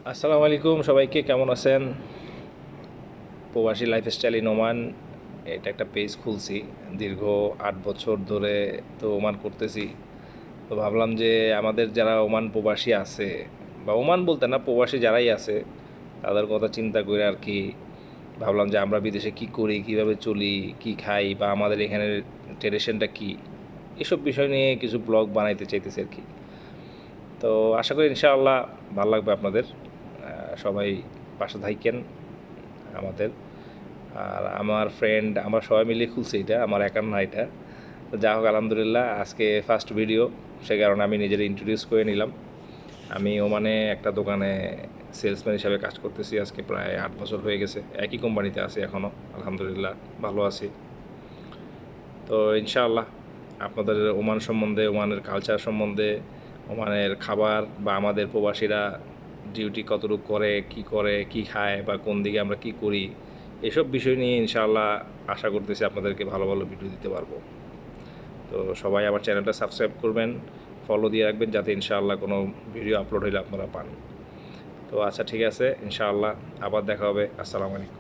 আসসালামু আলাইকুম সবাইকে, কেমন আছেন? প্রবাসী লাইফস্টাইল ইন ওমান, এটা একটা পেজ খুলছি। দীর্ঘ 8 বছর ধরে তো ওমান করতেছি। তো ভাবলাম যে আমাদের যারা ওমান প্রবাসী আছে, বা ওমান বলতে না, প্রবাসী যারাই আছে তাদের কথা চিন্তা করে আর কি ভাবলাম যে আমরা বিদেশে কি করি, কিভাবে চলি, কি খাই, বা আমাদের এখানের ট্রেডিশনটা কি, এসব বিষয় নিয়ে কিছু ব্লগ বানাইতে চাইতেছি আর কি। তো আশা করি ইনশাআল্লাহ ভালো লাগবে আপনাদের। সবাই পাশে থাকেন আমাদের। আর আমার ফ্রেন্ড, আমরা সবাই মিলে খুলছি এটা, আমার একার না এটা। তো যা হোক, আলহামদুলিল্লাহ, আজকে ফার্স্ট ভিডিও, সে কারণে আমি নিজের ইন্ট্রোডিউস করে নিলাম। আমি ওমানে একটা দোকানে সেলসম্যান হিসাবে কাজ করতেছি, আজকে প্রায় 8 বছর হয়ে গেছে। একই কোম্পানিতে আছি এখনও, আলহামদুলিল্লাহ ভালো আছি। তো ইনশাআল্লাহ আপনাদের ওমান সম্বন্ধে, ওমানের কালচার সম্বন্ধে, ওমানের খাবার, বা আমাদের প্রবাসীরা ডিউটি কতটুকু করে, কি খায়, বা কোন দিকে আমরা কি করি, এসব বিষয় নিয়ে ইনশাআল্লাহ আশা করতেছি আপনাদেরকে ভালো ভালো ভিডিও দিতে পারবো। তো সবাই আমার চ্যানেলটা সাবস্ক্রাইব করবেন, ফলো দিয়ে রাখবেন, যাতে ইনশাআল্লাহ কোনো ভিডিও আপলোড হলে আপনারা পান। তো আচ্ছা, ঠিক আছে, ইনশাআল্লাহ আবার দেখা হবে। আসসালামু আলাইকুম।